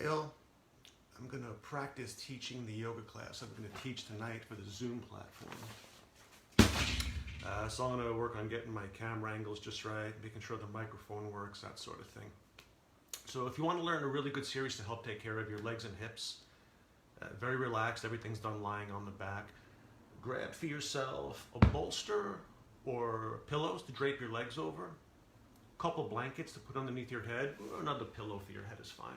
Dale, I'm going to practice teaching the yoga class I'm going to teach tonight for the Zoom platform. So I'm going to work on getting my camera angles just right, making sure the microphone works, that sort of thing. So if you want to learn a really good series to help take care of your legs and hips, very relaxed, everything's done lying on the back, grab for yourself a bolster or pillows to drape your legs over, a couple blankets to put underneath your head, or another pillow for your head is fine.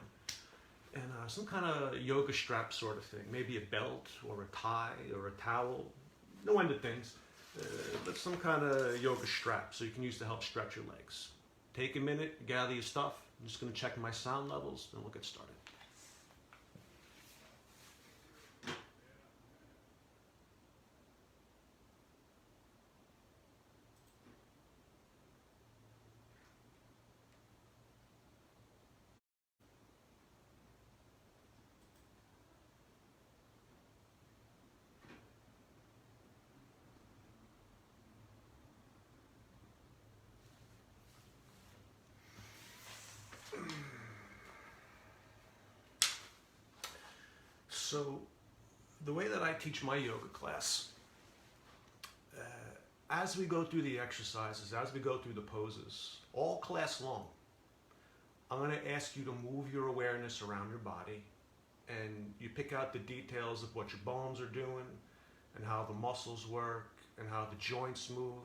And some kind of yoga strap sort of thing, maybe a belt or a tie or a towel, no end of things, but some kind of yoga strap so you can use to help stretch your legs. Take a minute, gather your stuff. I'm just going to check my sound levels, and we'll get started. So, the way that I teach my yoga class, as we go through the exercises, as we go through the poses, all class long, I'm going to ask you to move your awareness around your body, and you pick out the details of what your bones are doing, and how the muscles work, and how the joints move.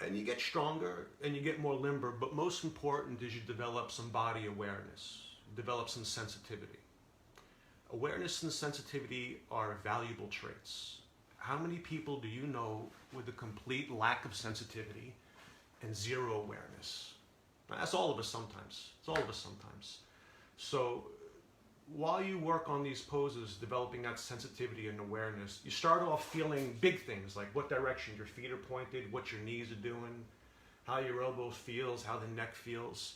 And you get stronger, and you get more limber, but most important is you develop some body awareness, develop some sensitivity. Awareness and sensitivity are valuable traits. How many people do you know with a complete lack of sensitivity and zero awareness? Now, that's all of us sometimes. It's all of us sometimes. So while you work on these poses, developing that sensitivity and awareness, you start off feeling big things like what direction your feet are pointed, what your knees are doing, how your elbows feels, how the neck feels.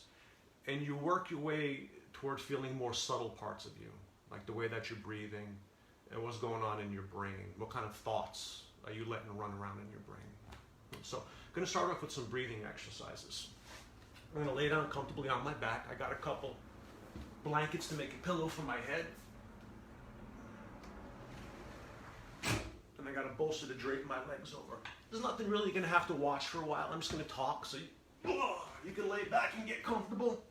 And you work your way towards feeling more subtle parts of you, like the way that you're breathing and what's going on in your brain. What kind of thoughts are you letting run around in your brain? So I'm going to start off with some breathing exercises. I'm going to lay down comfortably on my back. I got a couple blankets to make a pillow for my head. And I got a bolster to drape my legs over. There's nothing really you're going to have to watch for a while. I'm just going to talk so you can lay back and get comfortable.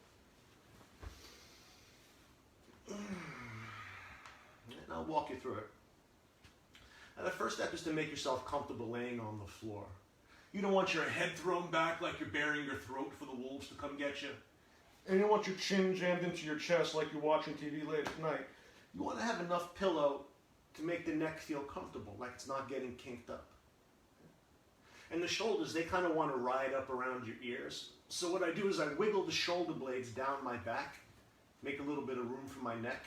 And I'll walk you through it. Now, the first step is to make yourself comfortable laying on the floor. You don't want your head thrown back like you're burying your throat for the wolves to come get you. And you don't want your chin jammed into your chest like you're watching TV late at night. You want to have enough pillow to make the neck feel comfortable, like it's not getting kinked up. And the shoulders, they kind of want to ride up around your ears. So what I do is I wiggle the shoulder blades down my back, make a little bit of room for my neck.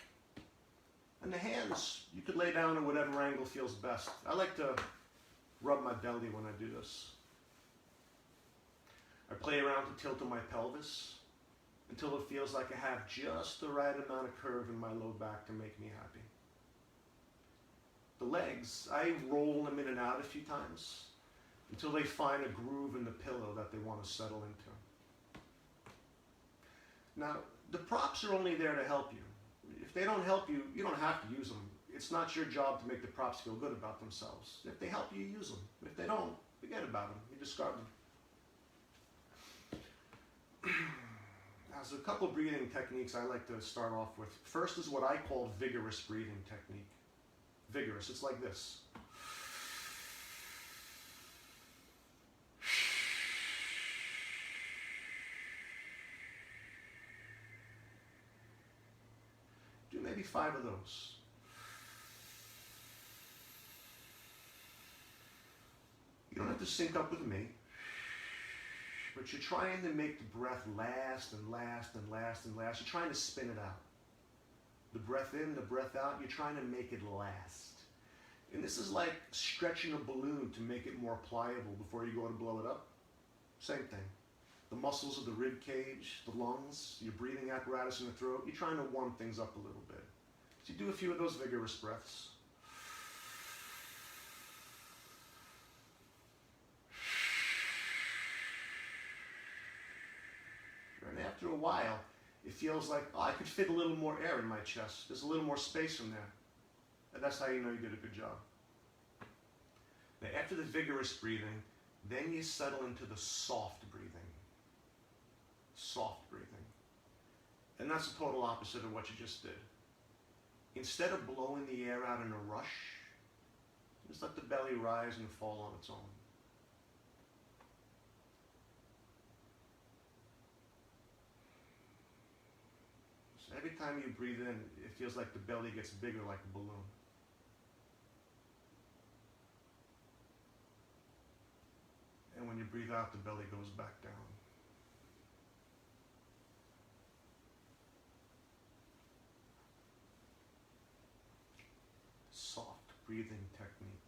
And the hands, you could lay down in whatever angle feels best. I like to rub my belly when I do this. I play around to tilt my pelvis until it feels like I have just the right amount of curve in my low back to make me happy. The legs, I roll them in and out a few times until they find a groove in the pillow that they want to settle into. Now, the props are only there to help you. If they don't help you, you don't have to use them. It's not your job to make the props feel good about themselves. If they help you, use them. If they don't, forget about them. You discard them. Now, there's a couple breathing techniques I like to start off with. First is what I call vigorous breathing technique. Vigorous, it's like this. Do maybe 5 of those. You don't have to sync up with me, but you're trying to make the breath last and last and last and last. You're trying to spin it out. The breath in, the breath out, you're trying to make it last. And this is like stretching a balloon to make it more pliable before you go to blow it up. Same thing. The muscles of the rib cage, the lungs, your breathing apparatus in the throat, you're trying to warm things up a little bit. So you do a few of those vigorous breaths. And after a while, It feels like, oh, I could fit a little more air in my chest. There's a little more space in there. And that's how you know you did a good job. Now, after the vigorous breathing, then you settle into the soft breathing. Soft breathing. And that's the total opposite of what you just did. Instead of blowing the air out in a rush, just let the belly rise and fall on its own. So every time you breathe in, it feels like the belly gets bigger like a balloon. And when you breathe out, the belly goes back down. Soft breathing technique.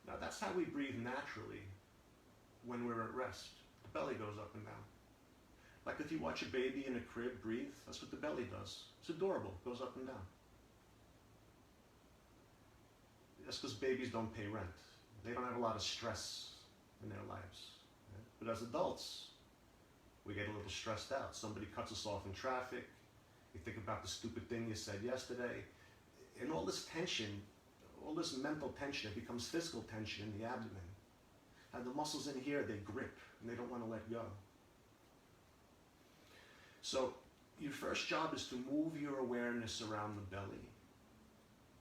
Now that's how we breathe naturally when we're at rest. The belly goes up and down. Like if you watch a baby in a crib breathe, that's what the belly does. It's adorable, it goes up and down. That's because babies don't pay rent. They don't have a lot of stress in their lives. Right? But as adults, we get a little stressed out. Somebody cuts us off in traffic. You think about the stupid thing you said yesterday. And all this tension, all this mental tension, it becomes physical tension in the abdomen. And the muscles in here, they grip and they don't want to let go. So your first job is to move your awareness around the belly,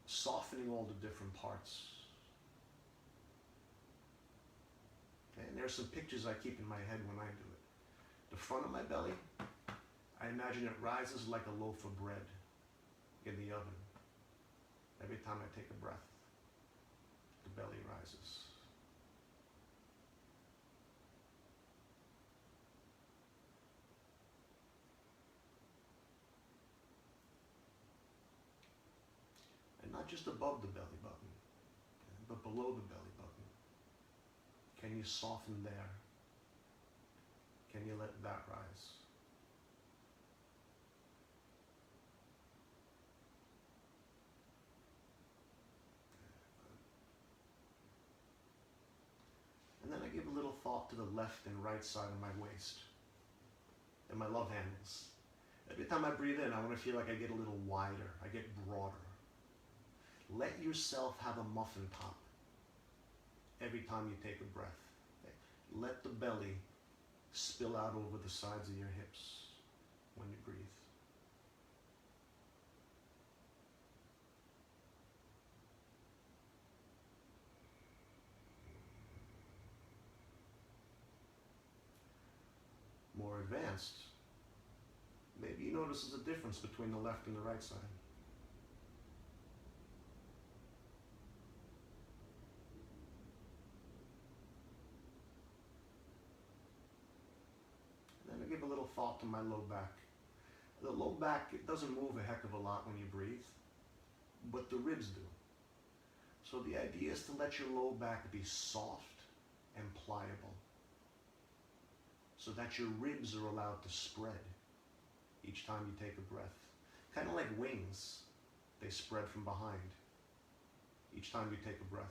softening all the different parts. Okay? And there are some pictures I keep in my head when I do it. The front of my belly, I imagine it rises like a loaf of bread in the oven. Every time I take a breath, the belly rises. And not just above the belly button, but below the belly button. Can you soften there? Can you let that rise? And then I give a little thought to the left and right side of my waist and my love handles. Every time I breathe in, I want to feel like I get a little wider, I get broader. Let yourself have a muffin top every time you take a breath. Let the belly spill out over the sides of your hips when you breathe. More advanced, maybe you notice there's a difference between the left and the right side. Then I give a little thought to my low back. The low back, it doesn't move a heck of a lot when you breathe, but the ribs do. So the idea is to let your low back be soft and pliable, so that your ribs are allowed to spread each time you take a breath. Kind of like wings, they spread from behind each time you take a breath.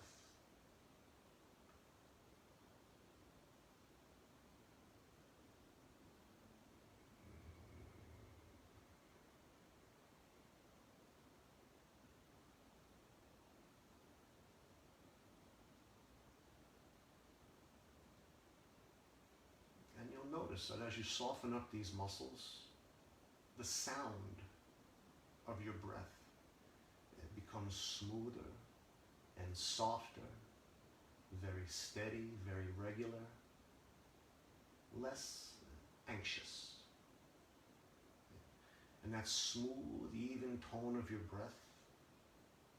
Notice that as you soften up these muscles, the sound of your breath, it becomes smoother and softer, very steady, very regular, less anxious. And that smooth, even tone of your breath,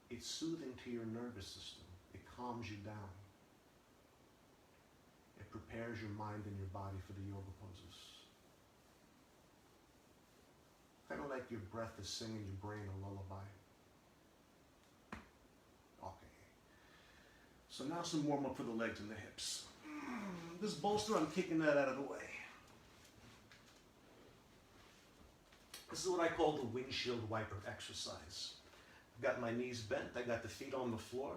it's soothing to your nervous system. It calms you down. It prepares your mind and your body for the yoga poses. Kind of like your breath is singing your brain a lullaby. Okay. So now some warm up for the legs and the hips. This bolster, I'm kicking that out of the way. This is what I call the windshield wiper exercise. I've got my knees bent, I got the feet on the floor.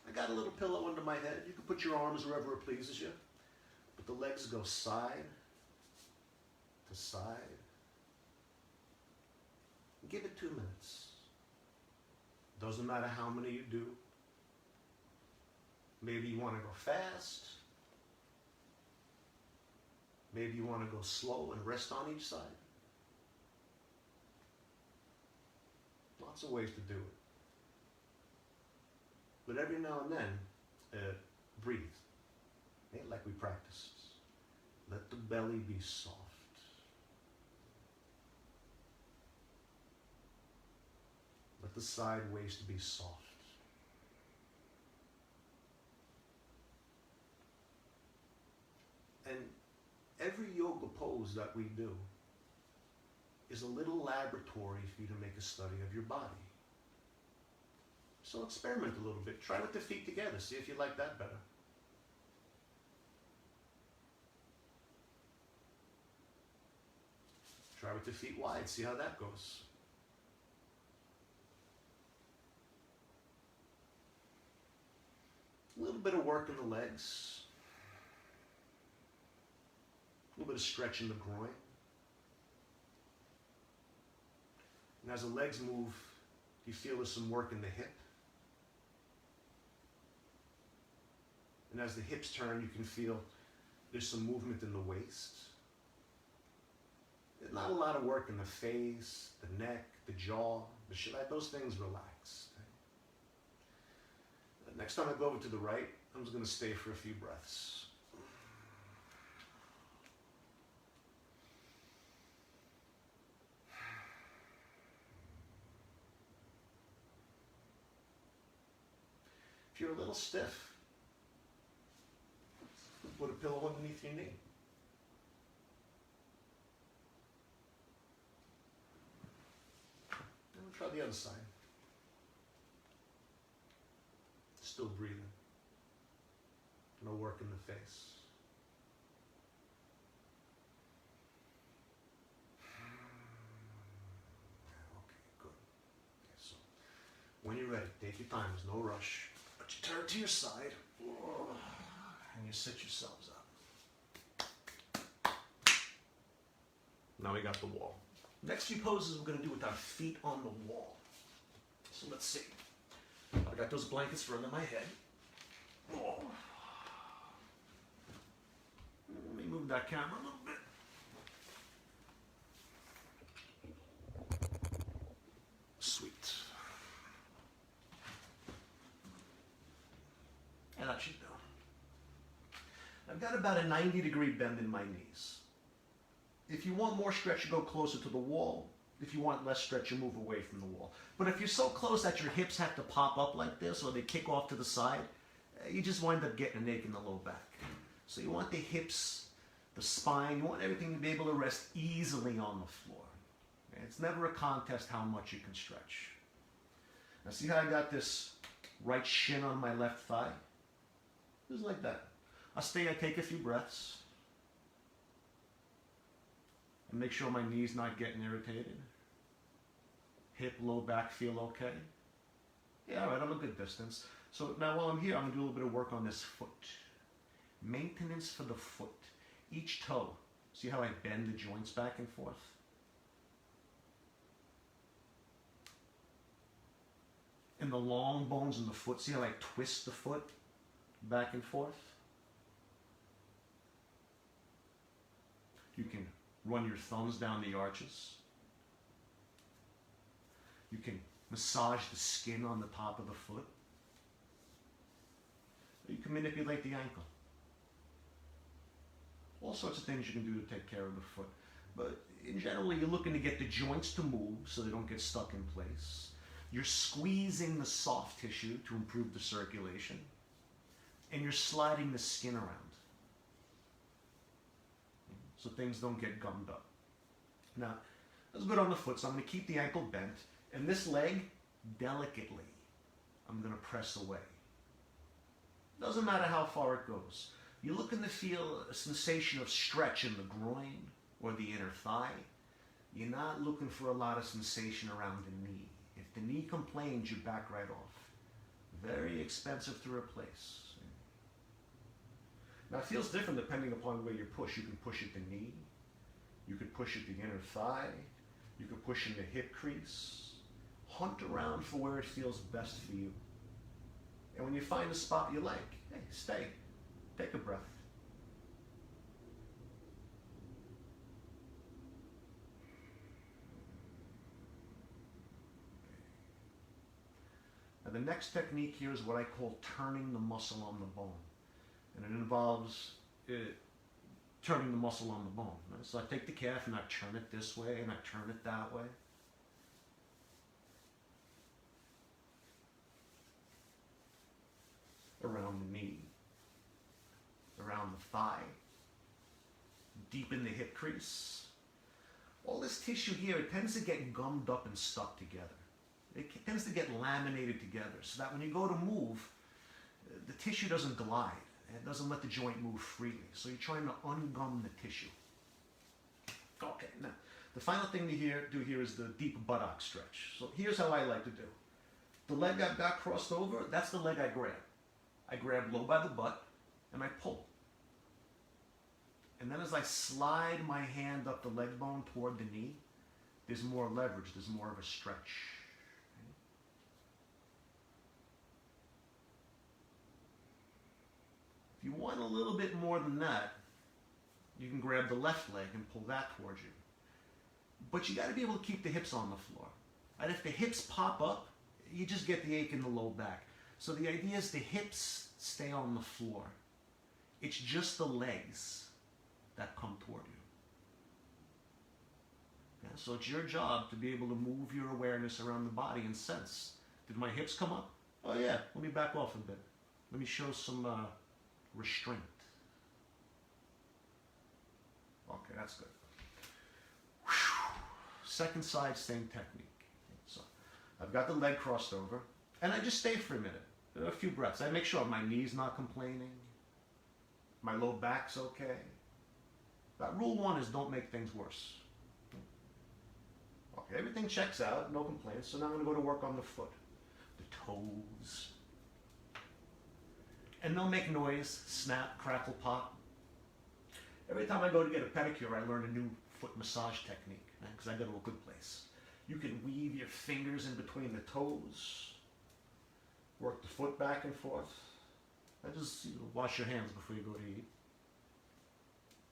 I got a little pillow under my head. You can put your arms wherever it pleases you. But the legs go side to side. Give it 2 minutes. Doesn't matter how many you do. Maybe you want to go fast. Maybe you want to go slow and rest on each side. Lots of ways to do it. But every now and then, breathe. Like we practiced. Let the belly be soft. Let the side waist be soft. And every yoga pose that we do is a little laboratory for you to make a study of your body. So experiment a little bit. Try with the feet together. See if you like that better. Try with the feet wide. See how that goes. A little bit of work in the legs. A little bit of stretch in the groin. And as the legs move, you feel there's some work in the hip. And as the hips turn, you can feel there's some movement in the waist. There's not a lot of work in the face, the neck, the jaw, those things relax. Next time I go over to the right, I'm just going to stay for a few breaths. If you're a little stiff, put a pillow underneath your knee. And we'll try the other side. Still breathing. No work in the face. Okay, good. Okay, so when you're ready, take your time. There's no rush. But you turn to your side and you sit yourselves up. Now we got the wall. Next few poses we're going to do with our feet on the wall. So let's see. I got those blankets for under my head. Oh. Let me move that camera a little bit. Sweet. And that should do. I've got about a 90-degree bend in my knees. If you want more stretch, you go closer to the wall. If you want less stretch, you move away from the wall. But if you're so close that your hips have to pop up like this or they kick off to the side, you just wind up getting an ache in the low back. So you want the hips, the spine, you want everything to be able to rest easily on the floor. It's never a contest how much you can stretch. Now see how I got this right shin on my left thigh? Just like that. I take a few breaths. And make sure my knee's not getting irritated. Hip, low back feel okay? Yeah, all right, I'm a good distance. So now while I'm here, I'm going to do a little bit of work on this foot. Maintenance for the foot. Each toe. See how I bend the joints back and forth? And the long bones in the foot, see how I twist the foot back and forth? You can run your thumbs down the arches. You can massage the skin on the top of the foot. You can manipulate the ankle. All sorts of things you can do to take care of the foot. But in general, you're looking to get the joints to move so they don't get stuck in place. You're squeezing the soft tissue to improve the circulation. And you're sliding the skin around so things don't get gummed up. Now, that's good on the foot, so I'm going to keep the ankle bent. And this leg, delicately, I'm going to press away. Doesn't matter how far it goes. You're looking to feel a sensation of stretch in the groin or the inner thigh. You're not looking for a lot of sensation around the knee. If the knee complains, you back right off. Very expensive to replace. Now it feels different depending upon where you push. You can push at the knee. You could could push at the inner thigh. You could push in the hip crease. Hunt around for where it feels best for you. And when you find a spot you like, hey, stay. Take a breath. Now the next technique here is what I call turning the muscle on the bone. And it involves turning the muscle on the bone. Right? So I take the calf and I turn it this way and I turn it that way. Around the knee, around the thigh, deep in the hip crease. All this tissue here, it tends to get gummed up and stuck together. It tends to get laminated together so that when you go to move, the tissue doesn't glide. It doesn't let the joint move freely. So you're trying to ungum the tissue. Okay, now, the final thing to do here is the deep buttock stretch. So here's how I like to do. The leg I've got crossed over, that's the leg I grab. I grab low by the butt and I pull. And then as I slide my hand up the leg bone toward the knee, there's more leverage, there's more of a stretch. If you want a little bit more than that, you can grab the left leg and pull that towards you. But you got to be able to keep the hips on the floor. And if the hips pop up, you just get the ache in the low back. So the idea is the hips stay on the floor. It's just the legs that come toward you. Yeah, so it's your job to be able to move your awareness around the body and sense. Did my hips come up? Oh yeah, let me back off a bit. Let me show some restraint. Okay, that's good. Whew. Second side, same technique. So I've got the leg crossed over, and I just stay for a minute. A few breaths. I make sure my knee's not complaining. My low back's okay. But rule one is don't make things worse. Okay, everything checks out, no complaints. So now I'm going to go to work on the foot, the toes. And they'll make noise, snap, crackle, pop. Every time I go to get a pedicure, I learn a new foot massage technique, because I go to a good place. You can weave your fingers in between the toes. Work the foot back and forth. I just wash your hands before you go to eat.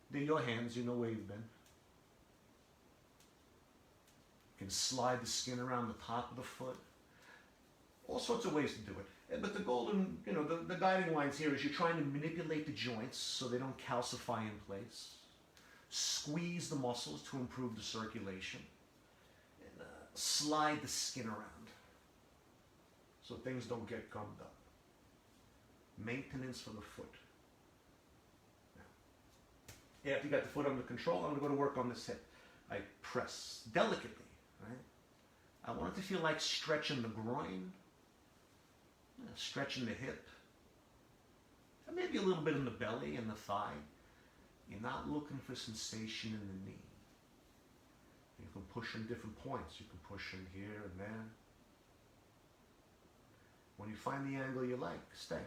They're your hands, you know where you've been. You can slide the skin around the top of the foot. All sorts of ways to do it. But the golden, the guiding lines here is you're trying to manipulate the joints so they don't calcify in place. Squeeze the muscles to improve the circulation. And slide the skin around so things don't get gummed up. Maintenance for the foot. Now, after you got the foot under control, I'm going to go to work on this hip. I press delicately, right? I want it to feel like stretching the groin, stretching the hip, and maybe a little bit in the belly and the thigh. You're not looking for sensation in the knee. You can push in different points. You can push in here and there. When you find the angle you like, stay.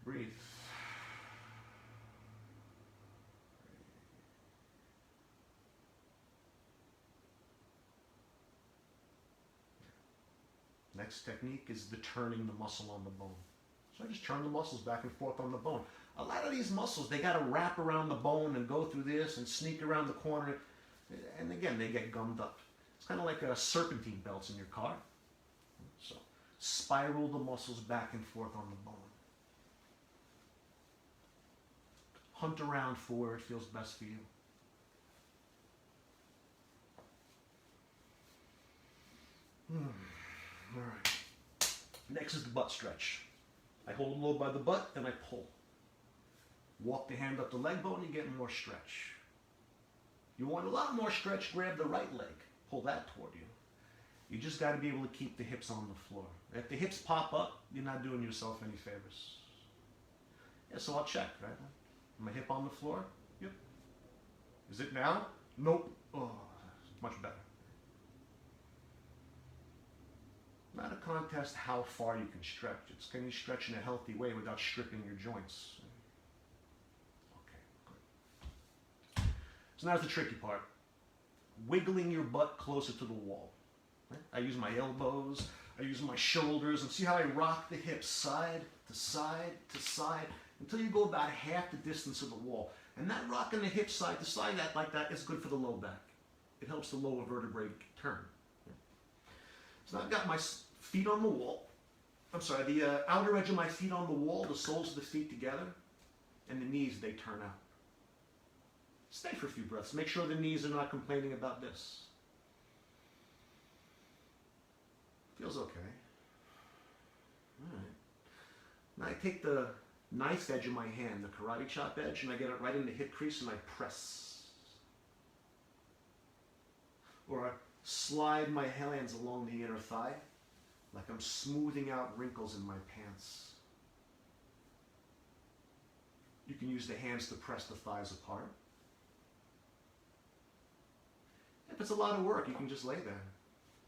Breathe. Next technique is the turning the muscle on the bone. So I just turn the muscles back and forth on the bone. A lot of these muscles, they got to wrap around the bone and go through this and sneak around the corner. And again, they get gummed up. It's kind of like a serpentine belts in your car. So spiral the muscles back and forth on the bone. Hunt around for where it feels best for you. All right. Next is the butt stretch. I hold low by the butt and I pull. Walk the hand up the leg bone, you get more stretch. You want a lot more stretch, grab the right leg. Pull that toward you. You just got to be able to keep the hips on the floor. If the hips pop up, you're not doing yourself any favors. Yeah, so I'll check, right? My hip on the floor? Yep. Is it now? Nope. Oh, much better. Not a contest how far you can stretch. It's can you stretch in a healthy way without stripping your joints. Okay, good. So now's the tricky part. Wiggling your butt closer to the wall. Right? I use my elbows, I use my shoulders, and see how I rock the hips side to side to side until you go about half the distance of the wall. And that rocking the hips side to side like that is good for the low back. It helps the lower vertebrae turn. So now I've got my feet on the wall. I'm sorry, the outer edge of my feet on the wall, the soles of the feet together, and the knees, they turn out. Stay for a few breaths. Make sure the knees are not complaining about this. Feels okay. All right. Now I take the knife edge of my hand, the karate chop edge, and I get it right in the hip crease and I press. Or I slide my hands along the inner thigh like I'm smoothing out wrinkles in my pants. You can use the hands to press the thighs apart. If it's a lot of work, you can just lay there.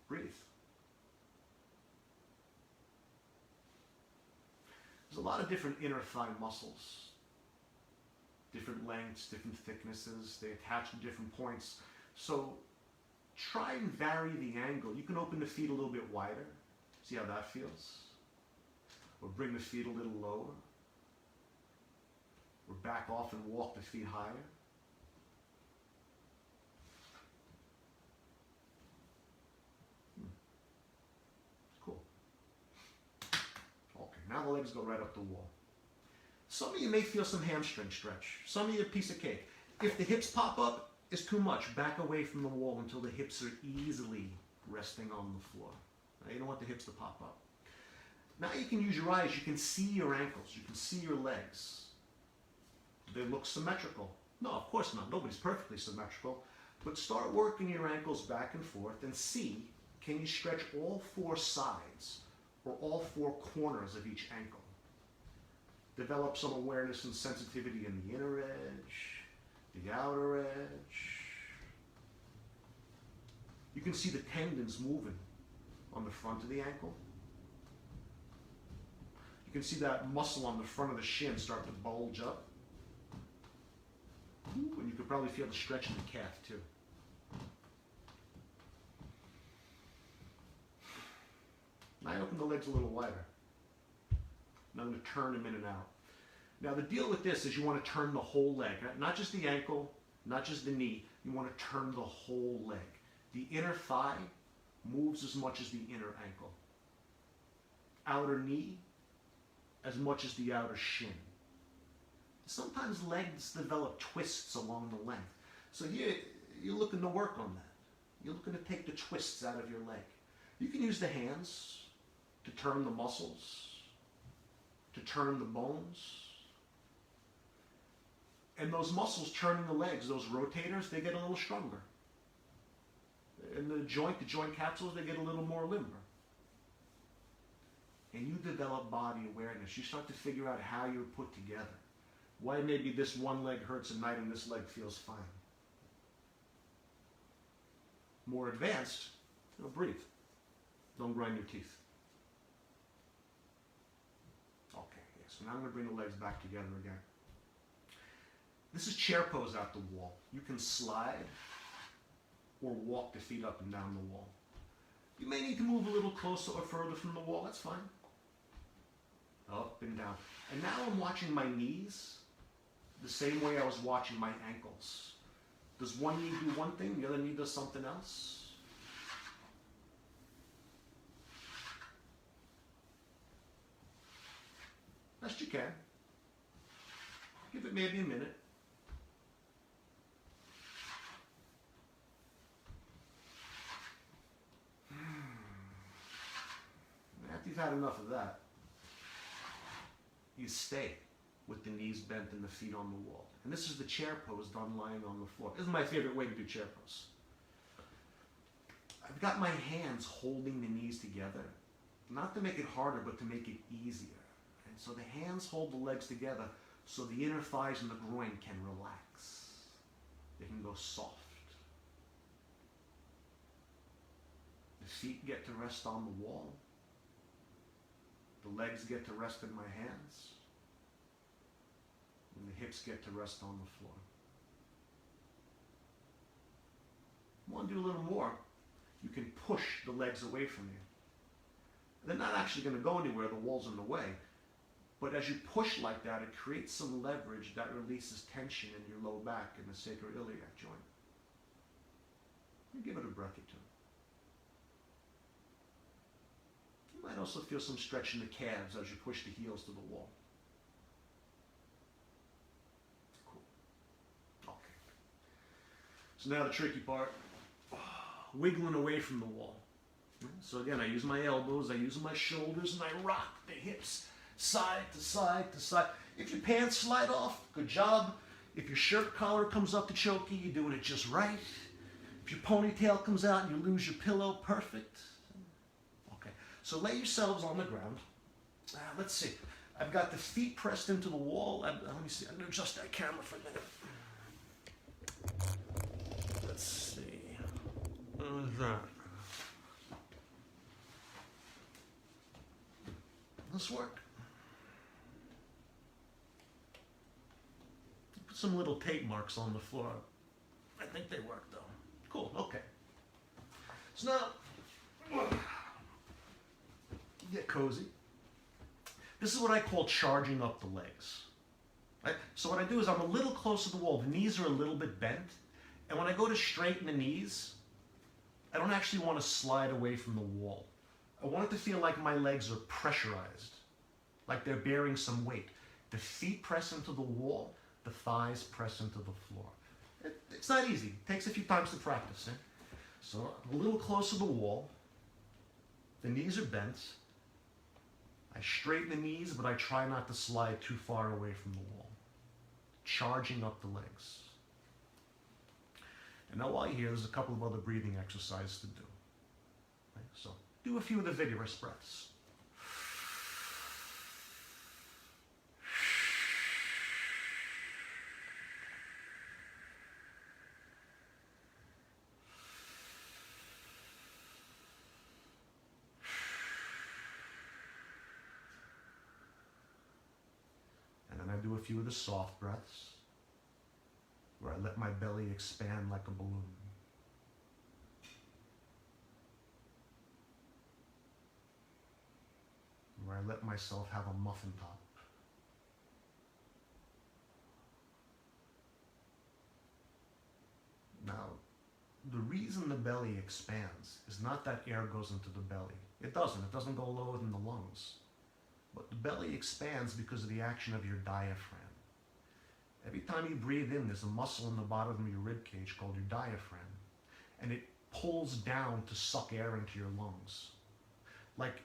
Breathe. There's a lot of different inner thigh muscles. Different lengths, different thicknesses. They attach to different points. So try and vary the angle. You can open the feet a little bit wider. See how that feels? Or bring the feet a little lower. Or back off and walk the feet higher. Cool. Okay, now the legs go right up the wall. Some of you may feel some hamstring stretch. Some of you a piece of cake. If the hips pop up, it's too much. Back away from the wall until the hips are easily resting on the floor. Now, you don't want the hips to pop up. Now you can use your eyes. You can see your ankles. You can see your legs. Do they look symmetrical? No, of course not. Nobody's perfectly symmetrical. But start working your ankles back and forth and see, can you stretch all four sides or all four corners of each ankle? Develop some awareness and sensitivity in the inner edge, the outer edge. You can see the tendons moving on the front of the ankle. You can see that muscle on the front of the shin start to bulge up. And you could probably feel the stretch in the calf too. Now I open the legs a little wider. And I'm going to turn them in and out. Now the deal with this is you want to turn the whole leg, not just the ankle, not just the knee. You want to turn the whole leg. The inner thigh moves as much as the inner ankle. Outer knee as much as the outer shin. Sometimes legs develop twists along the length. So here, you're looking to work on that. You're looking to take the twists out of your leg. You can use the hands to turn the muscles, to turn the bones. And those muscles turning the legs, those rotators, they get a little stronger. And the joint capsules, they get a little more limber. And you develop body awareness. You start to figure out how you're put together. Why maybe this one leg hurts at night and this leg feels fine. More advanced, breathe. Don't grind your teeth. Okay, yeah, so now I'm going to bring the legs back together again. This is chair pose out the wall. You can slide or walk the feet up and down the wall. You may need to move a little closer or further from the wall, that's fine. Up and down. And now I'm watching my knees the same way I was watching my ankles. Does one knee do one thing, the other knee does something else? Best you can. Give it maybe a minute. After you've had enough of that, you stay with the knees bent and the feet on the wall. And this is the chair pose done lying on the floor. This is my favorite way to do chair pose. I've got my hands holding the knees together, not to make it harder, but to make it easier. And so the hands hold the legs together so the inner thighs and the groin can relax. They can go soft. The feet get to rest on the wall. The legs get to rest in my hands. And the hips get to rest on the floor. want to do a little more, you can push the legs away from you. They're not actually going to go anywhere, the wall's in the way. But as you push like that, it creates some leverage that releases tension in your low back and the sacroiliac joint. And give it a breath or two. You might also feel some stretch in the calves as you push the heels to the wall. Cool. Okay. So now the tricky part, wiggling away from the wall. So again, I use my elbows, I use my shoulders, and I rock the hips side to side to side. If your pants slide off, good job. If your shirt collar comes up to choke you, you're doing it just right. If your ponytail comes out and you lose your pillow, perfect. Okay, so lay yourselves on the ground. Let's see. I've got the feet pressed into the wall. Let me see. I'm going to adjust that camera for a minute. Let's see. How's that? This work? Put some little tape marks on the floor. I think they work though. Cool, okay. So now, get cozy. This is what I call charging up the legs. Right? So what I do is I'm a little close to the wall. The knees are a little bit bent. And when I go to straighten the knees, I don't actually want to slide away from the wall. I want it to feel like my legs are pressurized, like they're bearing some weight. The feet press into the wall, the thighs press into the floor. It's not easy. It takes a few times to practice. So I'm a little close to the wall. The knees are bent. I straighten the knees, but I try not to slide too far away from the wall. Charging up the legs. And now while you're here, there's a couple of other breathing exercises to do. Right? So do a few of the vigorous breaths. And then I do a few of the soft breaths, where I let my belly expand like a balloon. Where I let myself have a muffin top. Now, the reason the belly expands is not that air goes into the belly. It doesn't go lower than the lungs. But the belly expands because of the action of your diaphragm. Every time you breathe in, there's a muscle in the bottom of your rib cage called your diaphragm. And it pulls down to suck air into your lungs. Like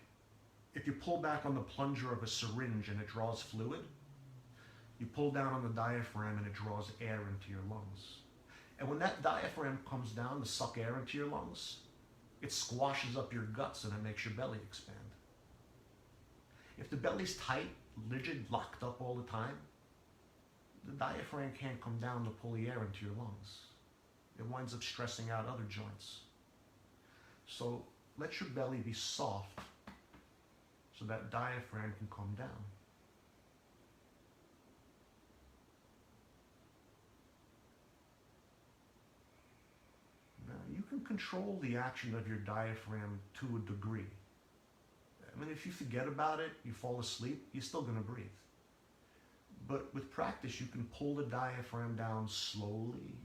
if you pull back on the plunger of a syringe and it draws fluid, you pull down on the diaphragm and it draws air into your lungs. And when that diaphragm comes down to suck air into your lungs, it squashes up your guts and it makes your belly expand. If the belly's tight, rigid, locked up all the time, the diaphragm can't come down to pull the air into your lungs. It winds up stressing out other joints. So let your belly be soft so that diaphragm can come down. Now you can control the action of your diaphragm to a degree. I mean, if you forget about it, you fall asleep, you're still going to breathe. But with practice, you can pull the diaphragm down slowly,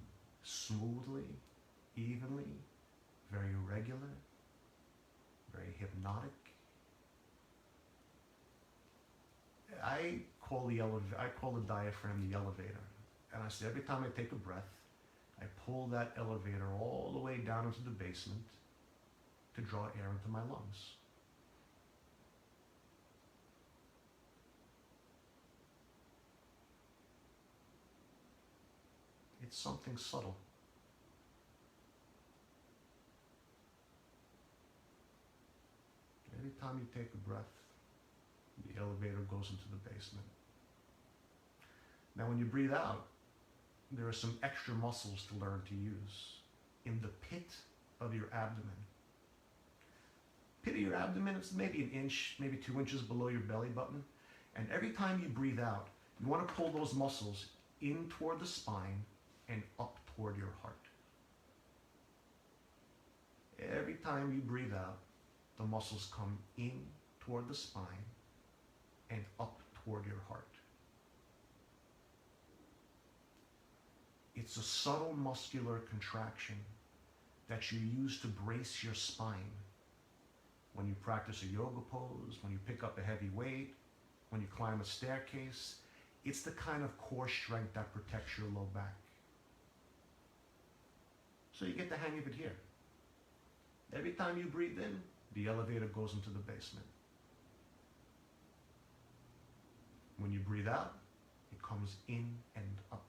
smoothly, evenly, very regular, very hypnotic. I call the diaphragm the elevator. And I say every time I take a breath, I pull that elevator all the way down into the basement to draw air into my lungs. It's something subtle. Every time you take a breath, the elevator goes into the basement. Now when you breathe out, there are some extra muscles to learn to use in the pit of your abdomen. Pit of your abdomen is maybe an inch, maybe 2 inches below your belly button. And every time you breathe out, you want to pull those muscles in toward the spine and up toward your heart. Every time you breathe out, the muscles come in toward the spine and up toward your heart. It's a subtle muscular contraction that you use to brace your spine when you practice a yoga pose, when you pick up a heavy weight, when you climb a staircase. It's the kind of core strength that protects your low back. So you get the hang of it here. Every time you breathe in, the elevator goes into the basement. When you breathe out, it comes in and up.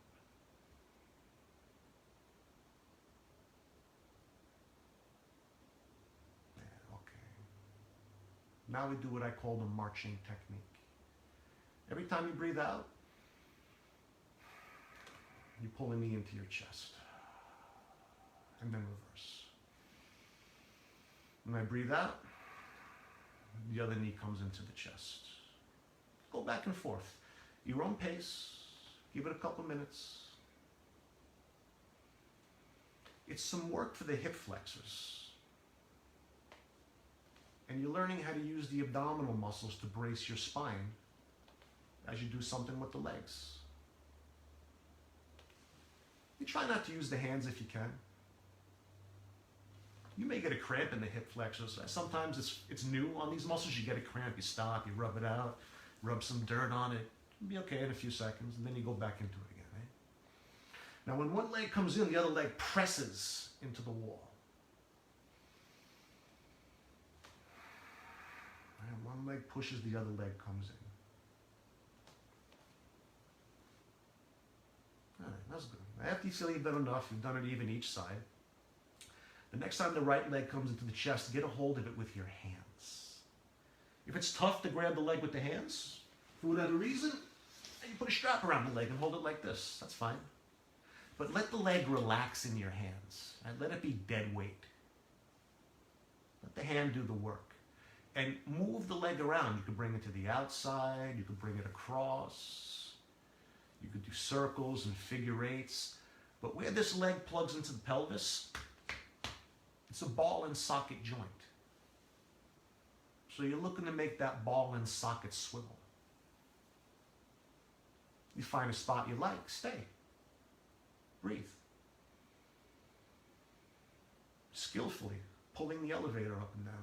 Now we do what I call the marching technique. Every time you breathe out, you pull a knee into your chest. And then reverse. When I breathe out, the other knee comes into the chest. Go back and forth. Your own pace. Give it a couple minutes. It's some work for the hip flexors. And you're learning how to use the abdominal muscles to brace your spine as you do something with the legs. You try not to use the hands if you can. You may get a cramp in the hip flexors. Sometimes it's new on these muscles. You get a cramp, you stop, you rub it out, rub some dirt on it. You'll be okay in a few seconds, and then you go back into it again. Eh? Now, when one leg comes in, the other leg presses into the wall. And one leg pushes, the other leg comes in. All right, that's good. After you feel you've done enough, you've done it even each side. The next time the right leg comes into the chest, get a hold of it with your hands. If it's tough to grab the leg with the hands, for whatever reason, then you put a strap around the leg and hold it like this. That's fine. But let the leg relax in your hands. And let it be dead weight. Let the hand do the work. And move the leg around. You could bring it to the outside. You could bring it across. You could do circles and figure eights. But where this leg plugs into the pelvis, it's a ball and socket joint. So you're looking to make that ball and socket swivel. You find a spot you like, stay. Breathe. Skillfully pulling the elevator up and down.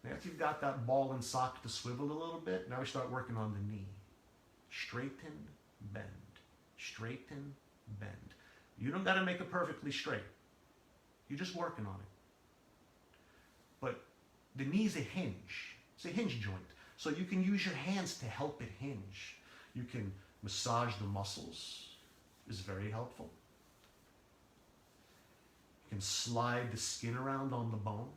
Now, after you've got that ball and socket to swivel a little bit, now we start working on the knee. Straighten, bend. Straighten, bend. You don't got to make it perfectly straight. You're just working on it. But the knee's a hinge. It's a hinge joint. So you can use your hands to help it hinge. You can massage the muscles. Is very helpful. You can slide the skin around on the bone.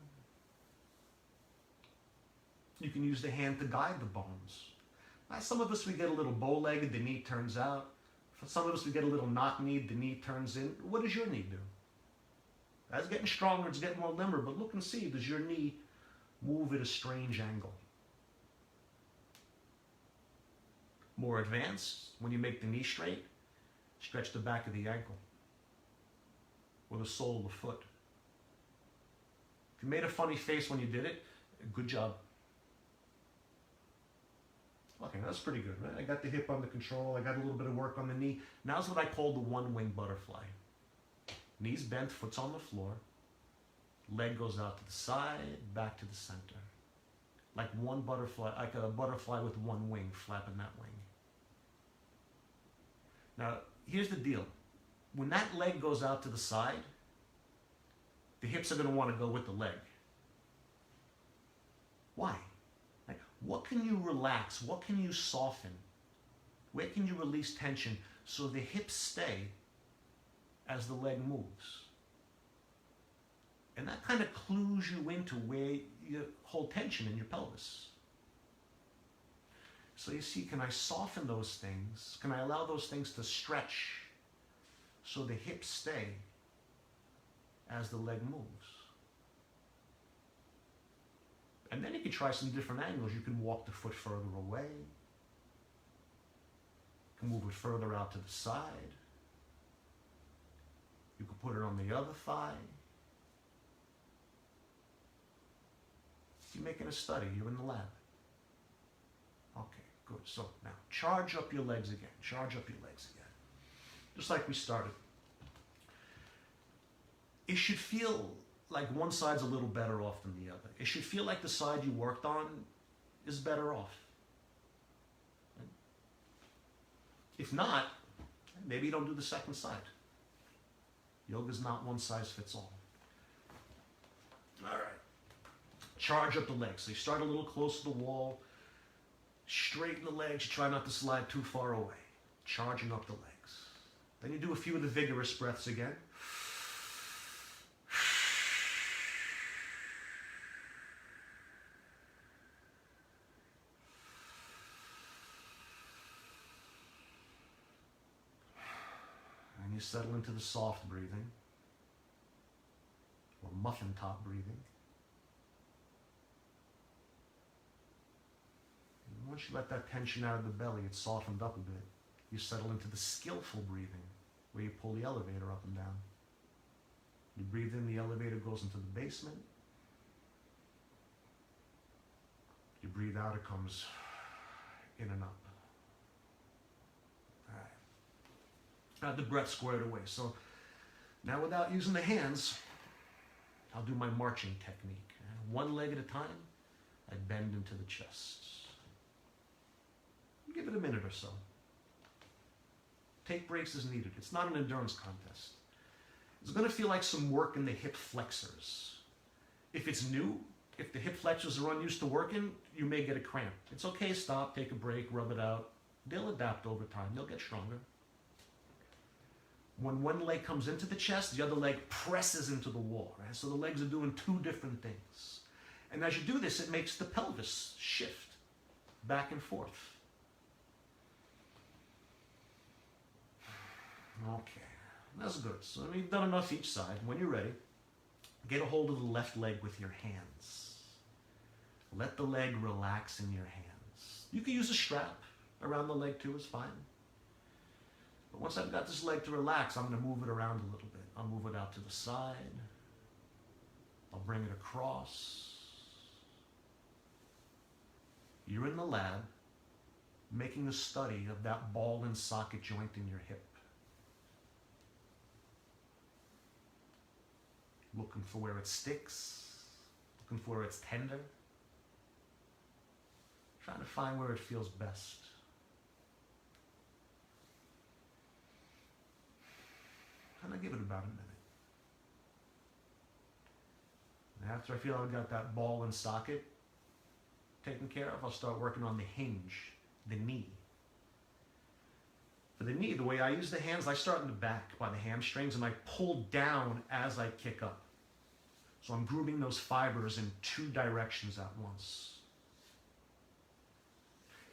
You can use the hand to guide the bones. Now, some of us, we get a little bow-legged, the knee turns out. For some of us, we get a little knock-kneed, the knee turns in. What does your knee do? As it's getting stronger, it's getting more limber, but look and see, does your knee move at a strange angle? More advanced, when you make the knee straight, stretch the back of the ankle or the sole of the foot. If you made a funny face when you did it, good job. Okay, that's pretty good, right? I got the hip under control. I got a little bit of work on the knee. Now's what I call the one-wing butterfly. Knees bent, foot's on the floor. Leg goes out to the side, back to the center. Like one butterfly, like a butterfly with one wing, flapping that wing. Now, here's the deal. When that leg goes out to the side, the hips are going to want to go with the leg. Why? Like, what can you relax? What can you soften? Where can you release tension so the hips stay as the leg moves? And that kind of clues you into where you hold tension in your pelvis. So you see, can I soften those things? Can I allow those things to stretch so the hips stay as the leg moves? And then you can try some different angles. You can walk the foot further away. You can move it further out to the side. You can put it on the other thigh. You're making a study. You're in the lab. Okay, good. So now charge up your legs again. Charge up your legs again. Just like we started. It should feel like one side's a little better off than the other. It should feel like the side you worked on is better off. If not, maybe you don't do the second side. Yoga's not one size fits all. All right. Charge up the legs. So you start a little close to the wall. Straighten the legs. You try not to slide too far away. Charging up the legs. Then you do a few of the vigorous breaths again. And you settle into the soft breathing, or muffin top breathing. And once you let that tension out of the belly, it's softened up a bit. You settle into the skillful breathing, where you pull the elevator up and down. You breathe in, the elevator goes into the basement. You breathe out, it comes in and up. All right. Now the breath squared away. So now without using the hands, I'll do my marching technique. One leg at a time, I bend into the chest. Give it a minute or so. Take breaks as needed. It's not an endurance contest. It's going to feel like some work in the hip flexors. If it's new, if the hip flexors are unused to working, you may get a cramp. It's okay, stop, take a break, rub it out. They'll adapt over time. They'll get stronger. When one leg comes into the chest, the other leg presses into the wall, right? So the legs are doing two different things. And as you do this, it makes the pelvis shift back and forth. Okay, that's good. So you've done enough each side. When you're ready, get a hold of the left leg with your hands. Let the leg relax in your hands. You can use a strap around the leg too, it's fine. But once I've got this leg to relax, I'm going to move it around a little bit. I'll move it out to the side. I'll bring it across. You're in the lab, making a study of that ball and socket joint in your hip. Looking for where it sticks, looking for where it's tender, trying to find where it feels best. And I give it about a minute. And after I feel I've got that ball and socket taken care of, I'll start working on the hinge, the knee. For the knee, the way I use the hands, I start in the back by the hamstrings and I pull down as I kick up. So I'm grooving those fibers in two directions at once.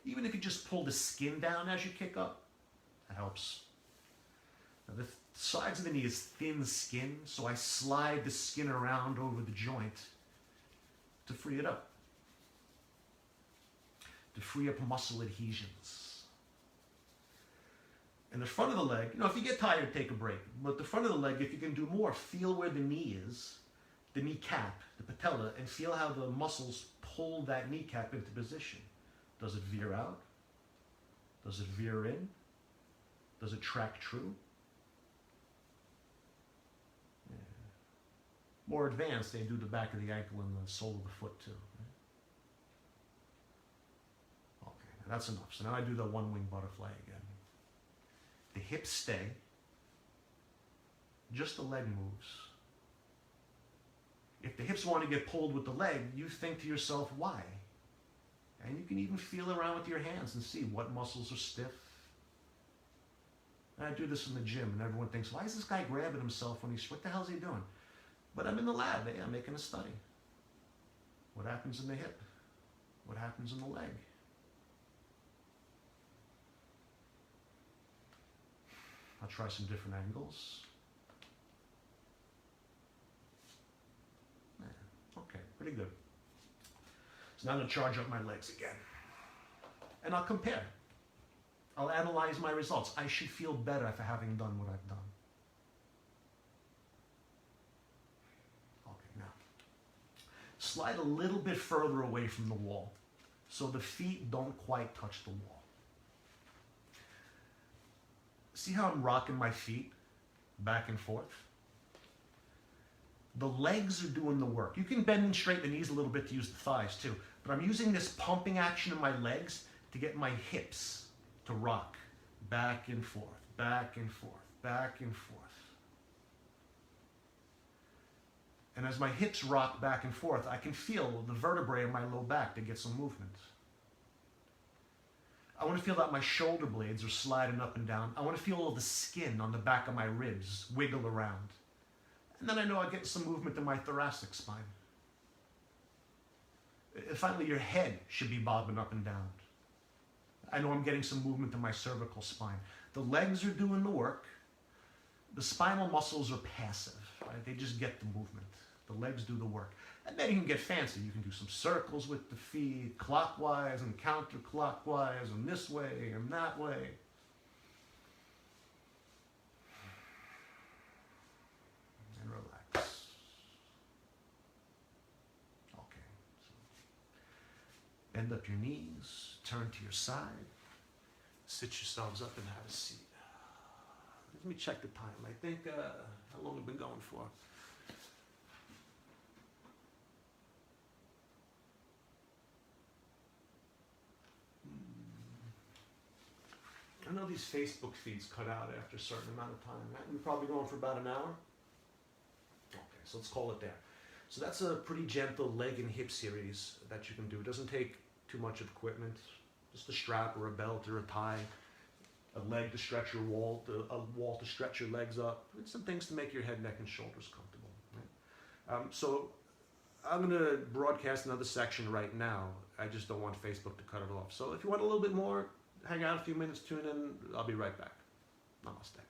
Even if you just pull the skin down as you kick up, that helps. Now the sides of the knee is thin skin, so I slide the skin around over the joint to free it up. To free up muscle adhesions. And the front of the leg, if you get tired, take a break. But the front of the leg, if you can do more, feel where the knee is, the kneecap, the patella, and feel how the muscles pull that kneecap into position. Does it veer out? Does it veer in? Does it track true? Yeah. More advanced, they do the back of the ankle and the sole of the foot too. Okay, that's enough. So now I do the one-wing butterfly again. The hips stay, just the leg moves. If the hips want to get pulled with the leg, you think to yourself, why? And you can even feel around with your hands and see what muscles are stiff. And I do this in the gym, and everyone thinks, why is this guy grabbing himself when what the hell is he doing? But I'm in the lab, I'm making a study. What happens in the hip? What happens in the leg? I'll try some different angles. Yeah, okay, pretty good. So now I'm going to charge up my legs again. And I'll compare. I'll analyze my results. I should feel better after having done what I've done. slide a little bit further away from the wall so the feet don't quite touch the wall. See how I'm rocking my feet back and forth? The legs are doing the work. You can bend and straighten the knees a little bit to use the thighs too, but I'm using this pumping action in my legs to get my hips to rock back and forth, back and forth, back and forth. And as my hips rock back and forth, I can feel the vertebrae in my low back to get some movement. I want to feel that my shoulder blades are sliding up and down. I want to feel all the skin on the back of my ribs wiggle around. And then I know I get some movement in my thoracic spine. Finally, your head should be bobbing up and down. I know I'm getting some movement in my cervical spine. The legs are doing the work. The spinal muscles are passive, right? They just get the movement. The legs do the work. And then you can get fancy. You can do some circles with the feet, clockwise and counterclockwise, and this way and that way. And relax. Okay. So bend up your knees, turn to your side, sit yourselves up and have a seat. Let me check the time. I think, how long have we been going for? I know these Facebook feeds cut out after a certain amount of time. Right? We're probably going for about an hour. Okay, so let's call it there. So that's a pretty gentle leg and hip series that you can do. It doesn't take too much of equipment. Just a strap or a belt or a tie, a leg to stretch your wall, a wall to stretch your legs up. And some things to make your head, neck, and shoulders comfortable. Right? So I'm going to broadcast another section right now. I just don't want Facebook to cut it off. So if you want a little bit more, hang out a few minutes, tune in. I'll be right back. Namaste.